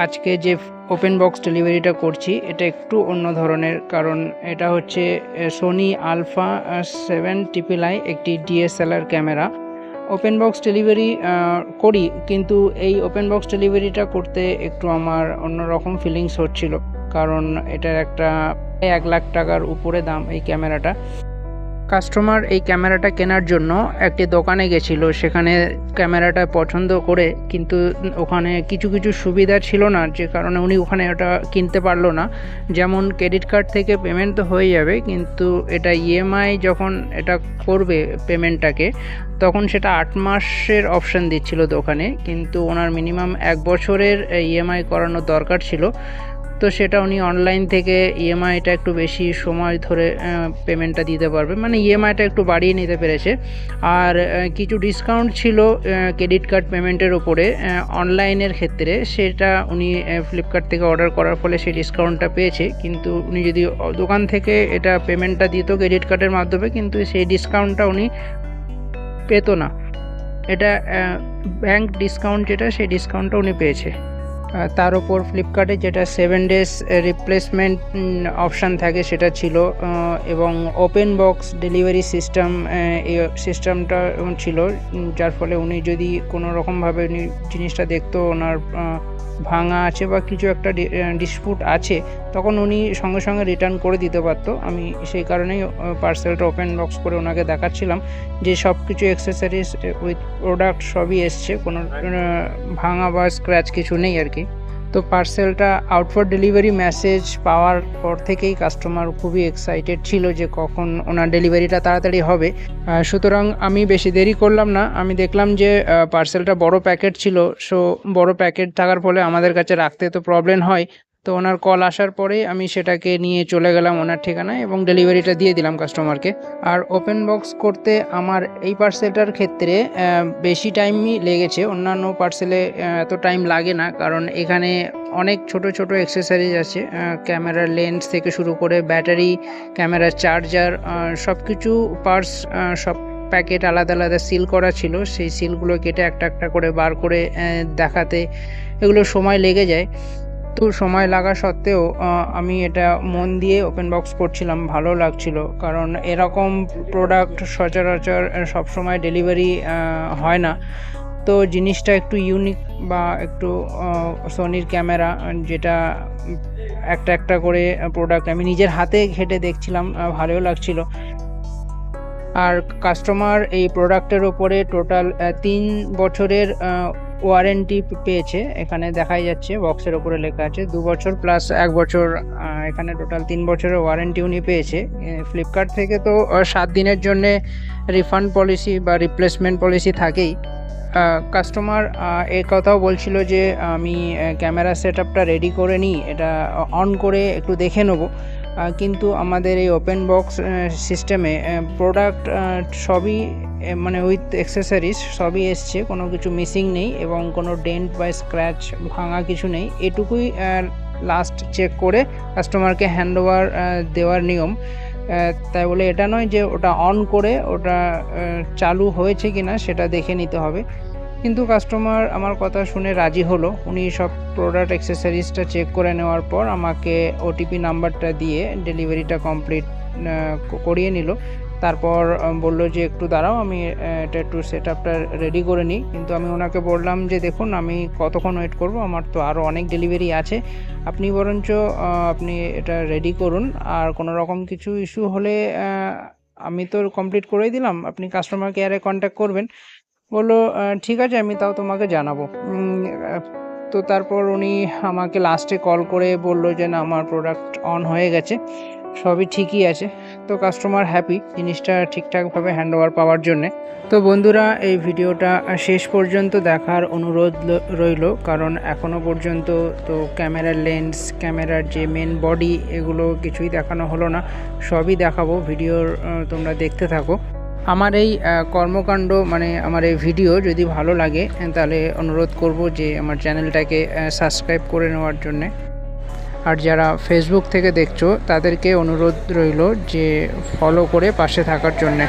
আজকে যে open box ডেলিভারিটা করছি এটা একটু অন্য ধরনের, কারণ এটা হচ্ছে সোনি আলফা 7 একটি DSLR camera. Open box delivery করি, কিন্তু এই ওপেন বক্স ডেলিভারিটা করতে একটু আমার অন্যরকম ফিলিংস হচ্ছিল, কারণ এটার একটা 1 লাখ টাকার উপরে দাম এই ক্যামেরাটা। কাস্টমার এই ক্যামেরাটা কেনার জন্য একটি দোকানে গেছিলো, সেখানে ক্যামেরাটা পছন্দ করে, কিন্তু ওখানে কিছু কিছু সুবিধা ছিল না, যে কারণে উনি ওখানে ওটা কিনতে পারলো না। যেমন ক্রেডিট কার্ড থেকে পেমেন্ট তো হয়ে যাবে, কিন্তু এটা ইএমআই যখন এটা করবে পেমেন্টটাকে, তখন সেটা 8 মাসের অপশান দিচ্ছিল দোকানে, কিন্তু ওনার মিনিমাম 1 বছরের ইএমআই করানোর দরকার ছিল। তো সেটা উনি অনলাইন থেকে ইএমআইটা একটু বেশি সময় ধরে পেমেন্টটা দিতে পারবে, মানে ইএমআইটা একটু বাড়িয়ে নিতে পেরেছে। আর কিছু ডিসকাউন্ট ছিল ক্রেডিট কার্ড পেমেন্টের ওপরে অনলাইনের ক্ষেত্রে, সেটা উনি ফ্লিপকার্ট থেকে অর্ডার করার ফলে সেই ডিসকাউন্টটা পেয়েছে। কিন্তু উনি যদি দোকান থেকে এটা পেমেন্টটা দিত ক্রেডিট কার্ডের মাধ্যমে, কিন্তু সেই ডিসকাউন্টটা উনি পেত না। এটা ব্যাংক ডিসকাউন্ট, যেটা সেই ডিসকাউন্টটা উনি পেয়েছে। তার উপর ফ্লিপকার্টে যেটা 7 ডেজ রিপ্লেসমেন্ট অপশান থাকে সেটা ছিল, এবং ওপেন বক্স ডেলিভারি সিস্টেম, এই সিস্টেমটা ছিল, যার ফলে উনি যদি কোনো রকমভাবে উনি জিনিসটা দেখতো ওনার ভাঙা আছে বা কিছু একটা ডিসপুট আছে, তখন উনি সঙ্গে সঙ্গে রিটার্ন করে দিতে পারতো। আমি সেই কারণেই পার্সেলটা ওপেন বক্স করে ওনাকে দেখাচ্ছিলাম যে সব কিছু অ্যাক্সেসরিজ উইথ প্রোডাক্ট সবই এসছে, কোনো ভাঙা বা স্ক্র্যাচ কিছু নেই আর কি। তো পার্সেলটা আউট ফর ডেলিভারি মেসেজ পাওয়ার পর থেকেই কাস্টমার খুবই এক্সাইটেড ছিল যে কখন ওনার ডেলিভারিটা তাড়াতাড়ি হবে। সুতরাং আমি বেশি দেরি করলাম না, আমি দেখলাম যে পার্সেলটা বড় প্যাকেট ছিল, সো বড় প্যাকেট থাকার ফলে আমাদের কাছে রাখতে তো প্রবলেম হয়। তো ওনার কল আসার পরেই আমি সেটাকে নিয়ে চলে গেলাম ওনার ঠিকানায় এবং ডেলিভারিটা দিয়ে দিলাম কাস্টমারকে। আর ওপেন বক্স করতে আমার এই পার্সেলটার ক্ষেত্রে বেশি টাইমই লেগেছে, অন্যান্য পার্সেলে এত টাইম লাগে না, কারণ এখানে অনেক ছোট ছোট অ্যাক্সেসরিজ আছে, ক্যামেরার লেন্স থেকে শুরু করে ব্যাটারি, ক্যামেরার চার্জার, সব কিছু পার্টস, সব প্যাকেট আলাদা আলাদা সিল করা ছিল। সেই সিলগুলো কেটে একটা একটা করে বার করে দেখাতে এগুলো সময় লেগে যায়। তো সময় লাগা সত্ত্বেও আমি এটা মন দিয়ে ওপেন বক্স করছিলাম, ভালো লাগছিল, কারণ এরকম প্রোডাক্ট সচরাচর সবসময় ডেলিভারি হয় না। তো জিনিসটা একটু ইউনিক বা একটু সোনির ক্যামেরা, যেটা একটা একটা করে প্রোডাক্ট আমি নিজের হাতে ঘেঁটে দেখছিলাম, ভালোও লাগছিল। আর কাস্টমার এই প্রোডাক্টের ওপরে টোটাল 3 বছরের ওয়ারেন্টি পেয়েছে। এখানে দেখাই যাচ্ছে, বক্সের ওপরে লেখা আছে 2 বছর প্লাস 1 বছর, এখানে টোটাল 3 বছরের ওয়ারেন্টি উনি পেয়েছে। ফ্লিপকার্ট থেকে তো 7 দিনের জন্যে রিফান্ড পলিসি বা রিপ্লেসমেন্ট পলিসি থাকেই। কাস্টমার এ কথাও বলছিল যে আমি ক্যামেরা সেটআপটা রেডি করে নিই, এটা অন করে একটু দেখে নেবো, কিন্তু আমাদের এই ওপেন বক্স সিস্টেমে প্রোডাক্ট সবই মানে উইথ অ্যাক্সেসরিজ সবই এসছে, কোনো কিছু মিসিং নেই এবং কোনো ডেন্ট বা স্ক্র্যাচ ভাঙা কিছু নেই। এটুকুই লাস্ট চেক করে কাস্টমারকে হ্যান্ডওভার দেওয়ার নিয়ম। তাই বলে এটা নয় যে ওটা অন করে ওটা চালু হয়েছে কিনা সেটা দেখে নিতে হবে। কিন্তু কাস্টমার আমার কথা শুনে রাজি হলো, উনি সব প্রোডাক্ট অ্যাক্সেসরিজটা চেক করে নেওয়ার পর আমাকে ওটিপি নাম্বারটা দিয়ে ডেলিভারিটা কমপ্লিট করিয়ে নিল। তারপর বললো যে একটু দাঁড়াও, আমি এটা একটু সেটআপটা রেডি করে নিই। কিন্তু আমি ওনাকে বললাম যে দেখুন, আমি কতক্ষণ ওয়েট করব, আমার তো আরও অনেক ডেলিভারি আছে, আপনি বরঞ্চ আপনি এটা রেডি করুন, আর কোনো রকম কিছু ইস্যু হলে আমি তো কমপ্লিট করেই দিলাম, আপনি কাস্টমার কেয়ারে কন্ট্যাক্ট করবেন। বললো ঠিক আছে, আমি তাও তোমাকে জানাবো। তো তারপর উনি আমাকে লাস্টে কল করে বললো যে না, আমার প্রোডাক্ট অন হয়ে গেছে, সবই ঠিকই আছে। তো কাস্টমার হ্যাপি জিনিসটা ঠিকঠাকভাবে হ্যান্ডওভার পাওয়ার জন্যে। তো বন্ধুরা, এই ভিডিওটা শেষ পর্যন্ত দেখার অনুরোধ রইল, কারণ এখনও পর্যন্ত তো ক্যামেরার লেন্স, ক্যামেরার যে মেন বডি, এগুলো কিছুই দেখানো হলো না, সবই দেখাবো। ভিডিওর তোমরা দেখতে থাকো। আমার এই কর্মকাণ্ড, মানে আমার এই ভিডিও যদি ভালো লাগে, তাহলে অনুরোধ করব যে আমার চ্যানেলটাকে সাবস্ক্রাইব করে নেওয়ার জন্যে। আর যারা ফেসবুক থেকে দেখছো তাদেরকে অনুরোধ রইল যে ফলো করে পাশে থাকার জন্যে।